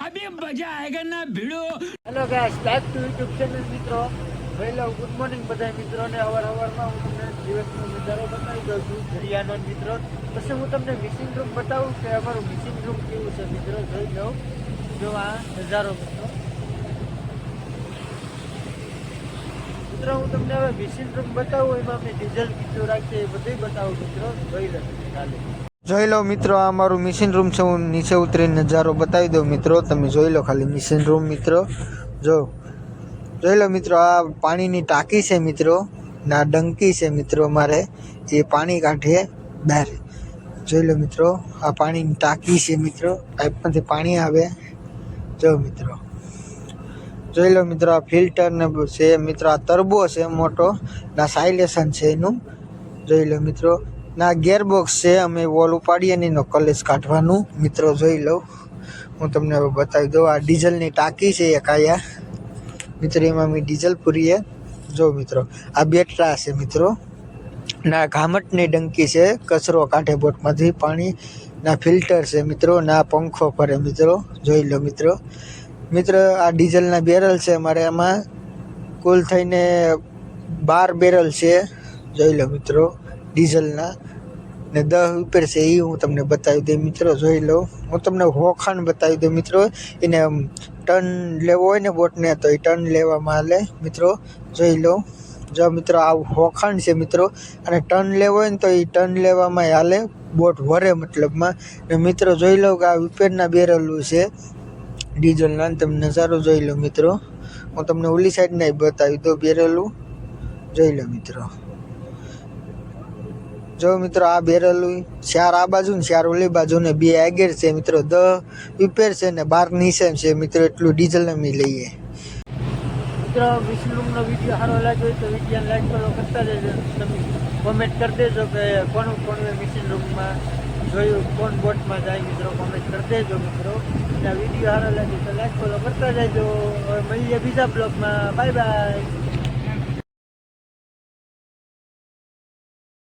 अभी मजा आएगा ना भिड़ो। Hello guys, back to YouTube channel મિત્રો. હેલો, ગુડ મોર્નિંગ બધા મિત્રોને. સવારમાં હું તમને દિવસનો નજારો બતાવી દઉં છું દરિયાનો મિત્રો. પછી હું તમને મિસિંગ રૂમ બતાવું કે અમારું મિસિંગ રૂમ કેવું છે મિત્રો. જોઈ લો, જો આ નજારો મિત્રો. મિત્રો હું તમને હવે મિસિંગ રૂમ બતાવું, એમાં અમે ડીઝલ કેટલું રાખીએ એ બધું બતાવું મિત્રો. જોઈ લો ચાલો. જોઈ લો મિત્રો, આ અમારું મિશિન રૂમ છે. હું નીચે ઉતરીને નજારો બતાવી દઉં મિત્રો. તમે જોઈ લો ખાલી મિશિન રૂમ મિત્રો. જોઈ લો મિત્રો, આ પાણીની ટાંકી છે મિત્રો. ના ડંકી છે મિત્રો. અમારે એ પાણી કાઢે બહાર. જોઈ લો મિત્રો, આ પાણીની ટાંકી છે મિત્રો. પાઇપમાંથી પાણી આવે. જો મિત્રો, જોઈ લો મિત્રો, આ ફિલ્ટર ને છે મિત્રો. આ ટર્બો છે મોટો. ના સાયલેશન છે એનું. જોઈ લો મિત્રો, ના ગેરબોક્સ છે. અમે વોલ ઉપાડીએ ને એનો કલેશ કાઢવાનું મિત્રો. જોઈ લો, હું તમને હવે બતાવી દઉં. આ ડીઝલની ટાંકી છે એક આયા મિત્રો. એમાં અમે ડીઝલ પૂરીએ. જો મિત્રો, આ બેટરા છે મિત્રો. ના ઘામટની ડંકી છે, કચરો કાઢે બોટમાંથી પાણી. ના ફિલ્ટર છે મિત્રો. ના પંખો ફરે મિત્રો. જોઈ લો મિત્રો. આ ડીઝલના બેરલ છે અમારે. આમાં કુલ થઈને 12 બેરલ છે. જોઈ લો મિત્રો, ડીઝલના ને 10 ઉપર છે. એ હું તમને બતાવી દઉં મિત્રો. જોઈ લો, હું તમને હોખાણ બતાવી દઉં મિત્રો. એને ટન લેવો હોય ને બોટને, તો એ ટન લેવામાં હાલે મિત્રો. જોઈ લો, જો મિત્રો આ હોખાણ છે મિત્રો. અને ટન લેવો હોય ને તો એ ટન લેવામાં હાલે, બોટ વરે મતલબમાં. ને મિત્રો જોઈ લો કે આ ઉપરના બેરલું છે ડીઝલના. તમે નજારો જોઈ લો મિત્રો. હું તમને ઓલી સાઈડના બતાવી દઉં બેરલું. જોઈ લો મિત્રો. જો મિત્રો, આ બેરલું 4 આ બાજુ ને 4 ઓલી બાજુ ને 2 આગળ છે મિત્રો. 10 ઉપર છે ને 12 નીચે છે મિત્રો. એટલું ડીઝલ અમે લઈએ મિત્રો. મિશિન રૂમનો વિડીયો સારો લાગ્યો હોય તો વિડીયો લાઈક કરો, કરતા રહેજો. તમે કોમેન્ટ કરી દેજો કે કોણ મિશિન રૂમમાં જોયું, કોણ બોટમાં જાય મિત્રો. કોમેન્ટ કરી દેજો મિત્રો. આ વિડીયો સારો લાગ્યો તો લાઈક કરો, કરતા રહેજો. હવે મળીએ બીજા બ્લોગમાં. Bye bye.